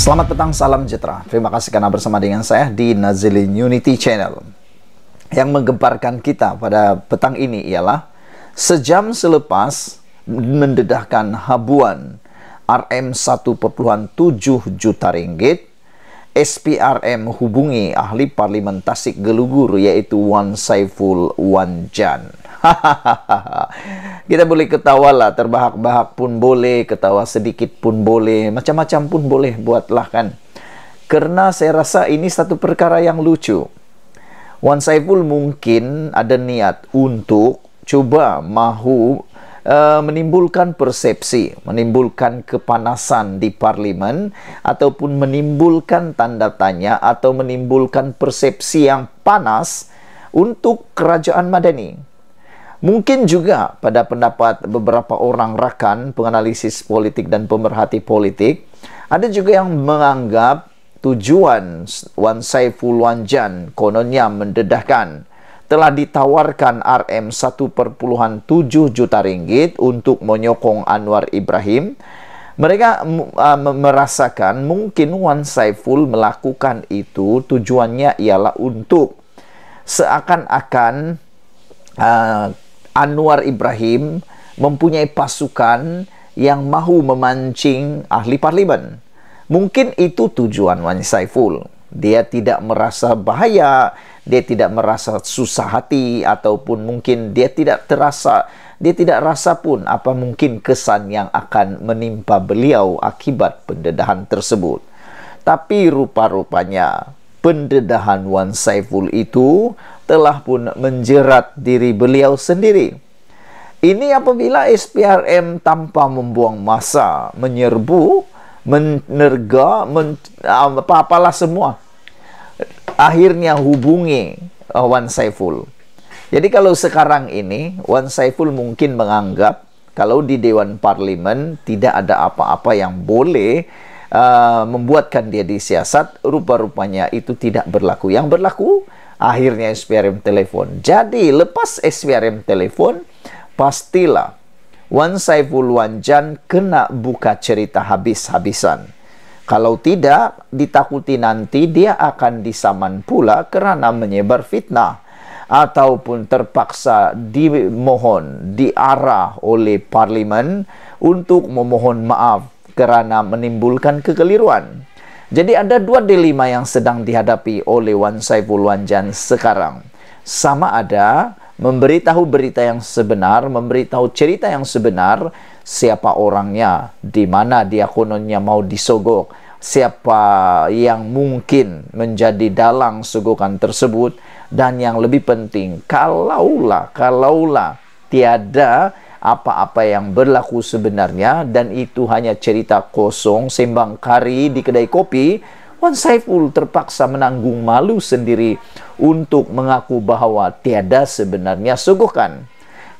Selamat petang, salam sejahtera. Terima kasih karena bersama dengan saya di Nazilin Unity Channel. Yang menggemparkan kita pada petang ini ialah sejam selepas mendedahkan habuan RM 1,7 juta ringgit, SPRM hubungi ahli parlimen Tasik Gelugur yaitu Wan Saiful Wan Jan. Kita boleh ketawa lah, terbahak-bahak pun boleh, ketawa sedikit pun boleh, macam-macam pun boleh buatlah kan. Karena saya rasa ini satu perkara yang lucu. Wan Saiful mungkin ada niat untuk cuba mahu menimbulkan persepsi, menimbulkan kepanasan di parlimen, ataupun menimbulkan tanda tanya atau menimbulkan persepsi yang panas untuk kerajaan Madani. Mungkin juga pada pendapat beberapa orang rakan penganalisis politik dan pemerhati politik, ada juga yang menganggap tujuan Wan Saiful Wan Jan kononnya mendedahkan telah ditawarkan RM 1,7 juta ringgit untuk menyokong Anwar Ibrahim. Mereka merasakan mungkin Wan Saiful melakukan itu tujuannya ialah untuk seakan-akan Anwar Ibrahim mempunyai pasukan yang mahu memancing ahli parlimen. Mungkin itu tujuan Wan Saiful. Dia tidak merasa bahaya, dia tidak merasa susah hati, ataupun mungkin dia tidak rasa pun apa mungkin kesan yang akan menimpa beliau akibat pendedahan tersebut. Tapi rupa-rupanya pendedahan Wan Saiful itu telah pun menjerat diri beliau sendiri. Ini apabila SPRM tanpa membuang masa menyerbu, menerga, apa-apalah semua, akhirnya hubungi Wan Saiful. Jadi kalau sekarang ini Wan Saiful mungkin menganggap kalau di Dewan Parlimen tidak ada apa-apa yang boleh membuatkan dia disiasat, rupa-rupanya itu tidak berlaku. Yang berlaku akhirnya SPRM telepon. Jadi lepas SPRM telepon, pastilah Wan Saiful Wan Jan kena buka cerita habis-habisan. Kalau tidak, ditakuti nanti dia akan disaman pula kerana menyebar fitnah, ataupun terpaksa dimohon, diarah oleh parlimen untuk memohon maaf kerana menimbulkan kekeliruan. Jadi ada dua dilema yang sedang dihadapi oleh Wan Saiful Wan Jan sekarang. Sama ada memberitahu berita yang sebenar, memberitahu cerita yang sebenar, siapa orangnya, di mana dia kononnya mau disogok, siapa yang mungkin menjadi dalang sogokan tersebut, dan yang lebih penting, kalaulah tiada apa-apa yang berlaku sebenarnya dan itu hanya cerita kosong, sembang kari di kedai kopi, Wan Saiful terpaksa menanggung malu sendiri untuk mengaku bahawa tiada sebenarnya sogokan.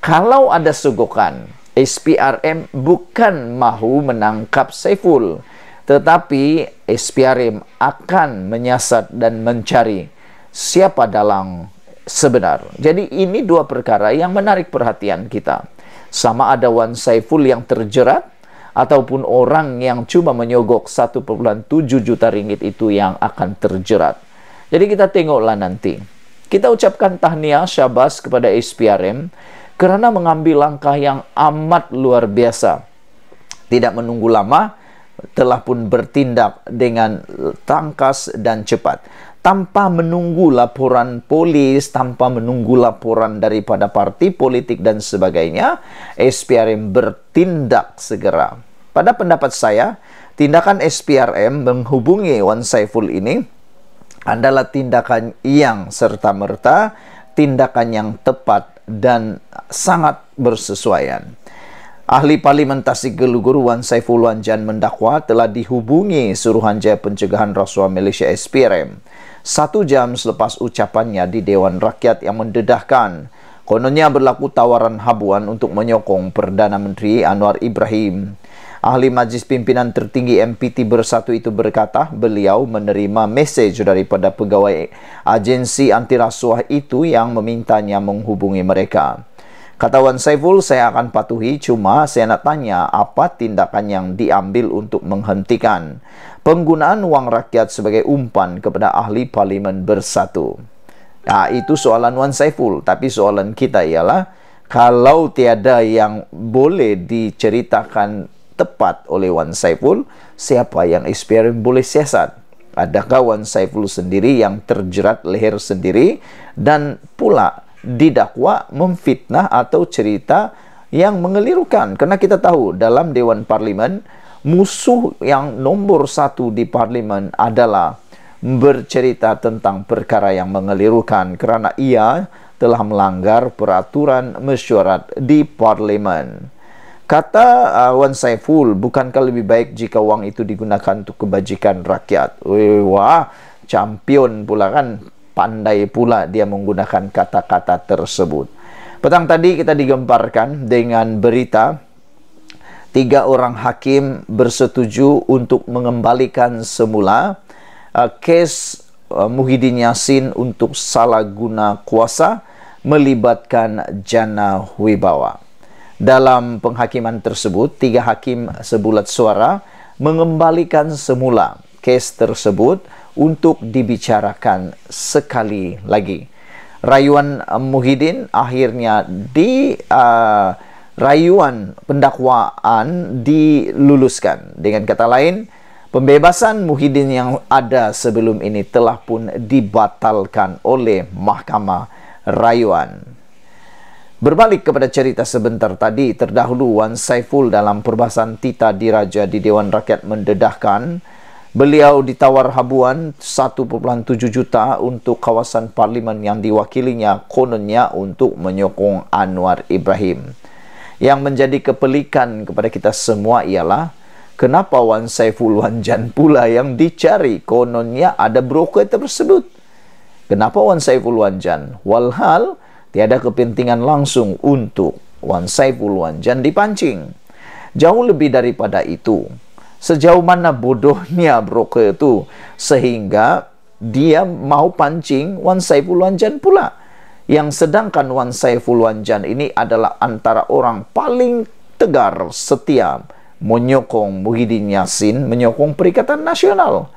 Kalau ada sogokan, SPRM bukan mahu menangkap Saiful, tetapi SPRM akan menyiasat dan mencari siapa dalang sebenar. Jadi ini dua perkara yang menarik perhatian kita. Sama ada Wan Saiful yang terjerat, ataupun orang yang cuma menyogok 1,7 juta ringgit itu yang akan terjerat. Jadi kita tengoklah nanti. Kita ucapkan tahniah syabas kepada SPRM kerana mengambil langkah yang amat luar biasa. Tidak menunggu lama, telah pun bertindak dengan tangkas dan cepat. Tanpa menunggu laporan polis, tanpa menunggu laporan daripada parti politik dan sebagainya, SPRM bertindak segera. Pada pendapat saya, tindakan SPRM menghubungi Wan Saiful ini adalah tindakan yang serta-merta, tindakan yang tepat dan sangat bersesuaian. Ahli Parlimen Tasik Gelugur Wan Saiful Wan Jan mendakwa telah dihubungi Suruhanjaya Pencegahan Rasuah Malaysia SPRM 1 jam selepas ucapannya di Dewan Rakyat yang mendedahkan kononnya berlaku tawaran habuan untuk menyokong Perdana Menteri Anwar Ibrahim. Ahli Majlis Pimpinan Tertinggi MPT Bersatu itu berkata beliau menerima mesej daripada pegawai agensi anti rasuah itu yang memintanya menghubungi mereka. Kata Wan Saiful, saya akan patuhi, cuma saya nak tanya apa tindakan yang diambil untuk menghentikan. penggunaan wang rakyat sebagai umpan kepada ahli parlimen bersatu. Nah, itu soalan Wan Saiful. Tapi soalan kita ialah, kalau tiada yang boleh diceritakan tepat oleh Wan Saiful, siapa yang SPRM boleh siasat? Adakah Wan Saiful sendiri yang terjerat leher sendiri dan pula didakwa memfitnah atau cerita yang mengelirukan? Karena kita tahu dalam Dewan Parlimen, musuh yang nombor satu di Parlimen adalah bercerita tentang perkara yang mengelirukan kerana ia telah melanggar peraturan mesyuarat di Parlimen. Kata Wan Saiful, bukankah lebih baik jika wang itu digunakan untuk kebajikan rakyat? Wah, champion pula kan, pandai pula dia menggunakan kata-kata tersebut. Petang tadi kita digemparkan dengan berita 3 orang hakim bersetuju untuk mengembalikan semula kes Muhyiddin Yassin untuk salah guna kuasa melibatkan Jana Wibawa. Dalam penghakiman tersebut, 3 hakim sebulat suara mengembalikan semula kes tersebut untuk dibicarakan sekali lagi. Rayuan Muhyiddin akhirnya rayuan pendakwaan diluluskan. Dengan kata lain, pembebasan Muhyiddin yang ada sebelum ini telah pun dibatalkan oleh Mahkamah Rayuan. Berbalik kepada cerita sebentar tadi, terdahulu Wan Saiful dalam perbahasan Tita Diraja di Dewan Rakyat mendedahkan beliau ditawar habuan 1.7 juta untuk kawasan parlimen yang diwakilinya kononnya untuk menyokong Anwar Ibrahim. Yang menjadi kepelikan kepada kita semua ialah, kenapa Wan Saiful Wanjan pula yang dicari? Kononnya ada broker tersebut. Kenapa Wan Saiful Wanjan? Walhal tiada kepentingan langsung untuk Wan Saiful Wanjan dipancing. Jauh lebih daripada itu, sejauh mana bodohnya broker itu sehingga dia mau pancing Wan Saiful Wanjan pula. Yang sedangkan Wan Saiful Wanjan ini adalah antara orang paling tegar, setia, menyokong Muhyiddin Yassin, menyokong Perikatan Nasional.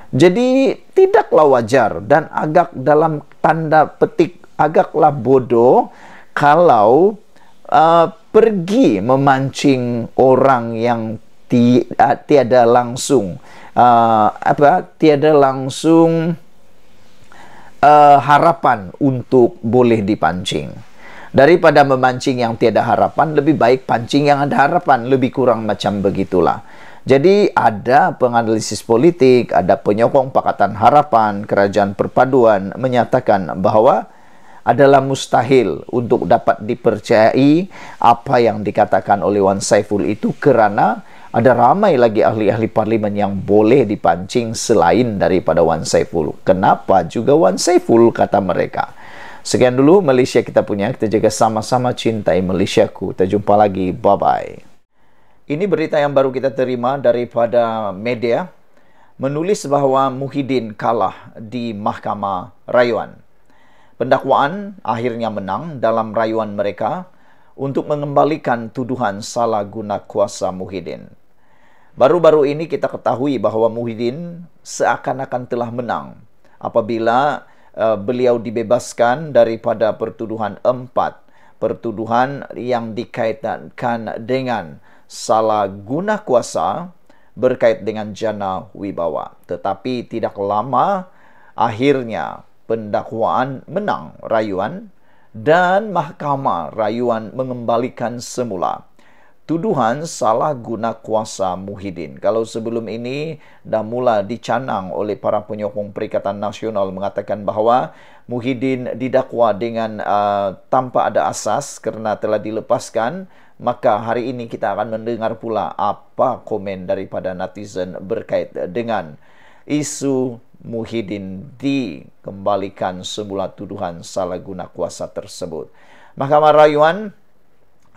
Jadi tidaklah wajar dan agak dalam tanda petik agaklah bodoh kalau pergi memancing orang yang tiada langsung harapan untuk boleh dipancing. Daripada memancing yang tiada harapan, lebih baik pancing yang ada harapan. Lebih kurang macam begitulah. Jadi ada penganalisis politik, ada penyokong Pakatan Harapan, Kerajaan Perpaduan menyatakan bahawa adalah mustahil untuk dapat dipercayai apa yang dikatakan oleh Wan Saiful itu, kerana ada ramai lagi ahli-ahli parlimen yang boleh dipancing selain daripada Wan Saiful. Kenapa juga Wan Saiful, kata mereka. Sekian dulu Malaysia kita punya. Kita jaga sama-sama cintai Malaysiaku. Kita jumpa lagi. Bye-bye. Ini berita yang baru kita terima daripada media. Menulis bahawa Muhyiddin kalah di Mahkamah Rayuan. Pendakwaan akhirnya menang dalam rayuan mereka untuk mengembalikan tuduhan salah guna kuasa Muhyiddin. Baru-baru ini kita ketahui bahawa Muhyiddin seakan-akan telah menang apabila beliau dibebaskan daripada pertuduhan 4. Pertuduhan yang dikaitkan dengan salah guna kuasa berkait dengan Jana Wibawa. Tetapi tidak lama akhirnya pendakwaan menang rayuan dan Mahkamah Rayuan mengembalikan semula tuduhan salah guna kuasa Muhyiddin. Kalau sebelum ini dah mula dicanang oleh para penyokong Perikatan Nasional mengatakan bahawa Muhyiddin didakwa dengan tanpa ada asas kerana telah dilepaskan, maka hari ini kita akan mendengar pula apa komen daripada netizen berkait dengan isu Muhyiddin dikembalikan semula tuduhan salah guna kuasa tersebut. Mahkamah Rayuan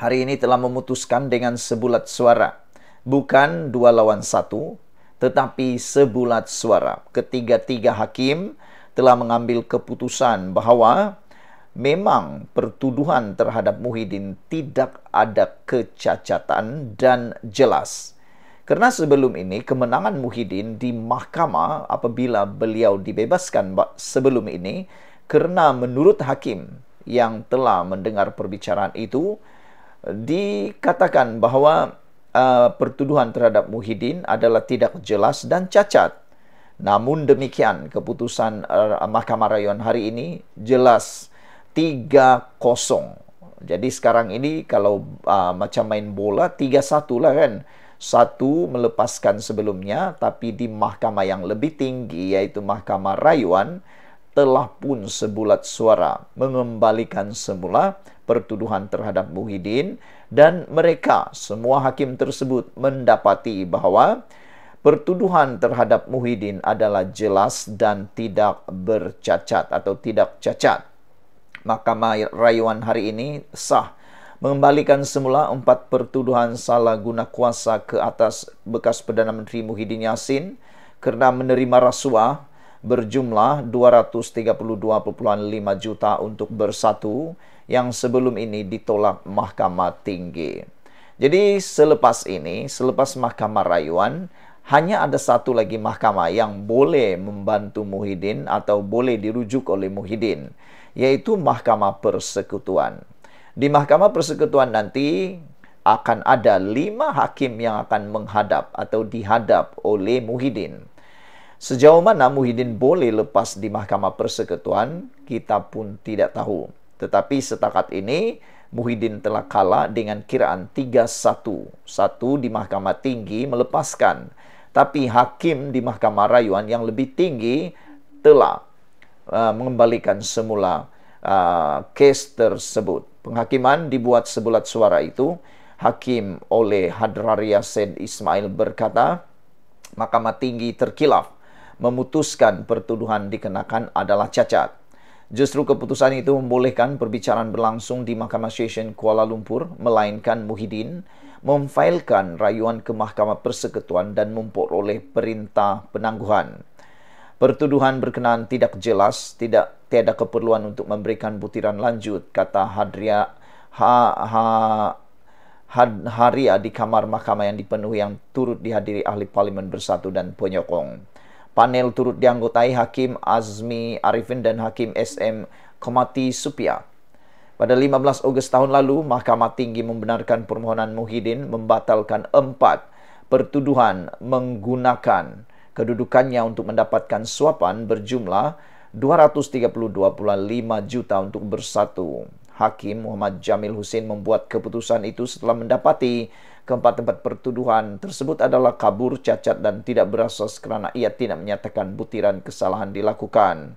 hari ini telah memutuskan dengan sebulat suara. Bukan 2 lawan 1, tetapi sebulat suara. Ketiga-tiga hakim telah mengambil keputusan bahawa memang pertuduhan terhadap Muhyiddin tidak ada kecacatan dan jelas. Karena sebelum ini kemenangan Muhyiddin di mahkamah apabila beliau dibebaskan sebelum ini, kerana menurut hakim yang telah mendengar perbicaraan itu, dikatakan bahawa pertuduhan terhadap Muhyiddin adalah tidak jelas dan cacat. Namun demikian, keputusan Mahkamah Rayuan hari ini jelas 3-0. Jadi sekarang ini kalau macam main bola 3-1 lah kan. Satu melepaskan sebelumnya, tapi di mahkamah yang lebih tinggi iaitu Mahkamah Rayuan telah pun sebulat suara mengembalikan semula pertuduhan terhadap Muhyiddin, dan mereka semua hakim tersebut mendapati bahawa pertuduhan terhadap Muhyiddin adalah jelas dan tidak bercacat atau tidak cacat. Mahkamah Rayuan hari ini sah mengembalikan semula 4 pertuduhan salah guna kuasa ke atas bekas Perdana Menteri Muhyiddin Yassin kerana menerima rasuah berjumlah 232.5 juta untuk bersatu yang sebelum ini ditolak Mahkamah Tinggi. Jadi selepas ini, selepas Mahkamah Rayuan, hanya ada satu lagi mahkamah yang boleh membantu Muhyiddin atau boleh dirujuk oleh Muhyiddin, yaitu Mahkamah Persekutuan. Di Mahkamah Persekutuan nanti akan ada 5 hakim yang akan menghadap atau dihadap oleh Muhyiddin. Sejauh mana Muhyiddin boleh lepas di Mahkamah Persekutuan, kita pun tidak tahu. Tetapi setakat ini, Muhyiddin telah kalah dengan kiraan 3-1. Satu di Mahkamah Tinggi melepaskan. Tapi hakim di Mahkamah Rayuan yang lebih tinggi telah mengembalikan semula kes tersebut. Penghakiman dibuat sebulat suara itu. Hakim oleh Hadraria Said Ismail berkata, Mahkamah Tinggi terkilaf memutuskan pertuduhan dikenakan adalah cacat. Justru keputusan itu membolehkan perbicaraan berlangsung di Mahkamah Session Kuala Lumpur, melainkan Muhyiddin memfailkan rayuan ke Mahkamah Persekutuan dan memperoleh perintah penangguhan. Pertuduhan berkenaan tidak jelas, tiada keperluan untuk memberikan butiran lanjut, kata Haria di kamar mahkamah yang dipenuhi yang turut dihadiri ahli parlimen bersatu dan penyokong. Panel turut dianggotai Hakim Azmi Arifin dan Hakim SM Komati Supia. Pada 15 Ogos tahun lalu, Mahkamah Tinggi membenarkan permohonan Muhyiddin membatalkan 4 pertuduhan menggunakan kedudukannya untuk mendapatkan suapan berjumlah 232.5 juta untuk bersatu. Hakim Muhammad Jamil Hussein membuat keputusan itu setelah mendapati keempat-empat pertuduhan tersebut adalah kabur, cacat dan tidak berasas kerana ia tidak menyatakan butiran kesalahan dilakukan.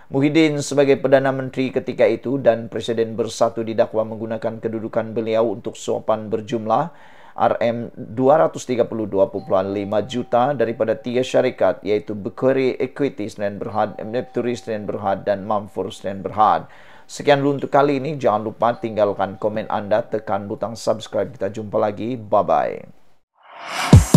Muhyiddin sebagai Perdana Menteri ketika itu dan Presiden bersatu didakwa menggunakan kedudukan beliau untuk suapan berjumlah RM232.5 juta daripada 3 syarikat iaitu Bukhari Equity Sdn Bhd, Nepturi Sdn Bhd dan Mamfur Sdn Bhd. Sekian dulu untuk kali ini. Jangan lupa tinggalkan komen anda, tekan butang subscribe. Kita jumpa lagi. Bye-bye.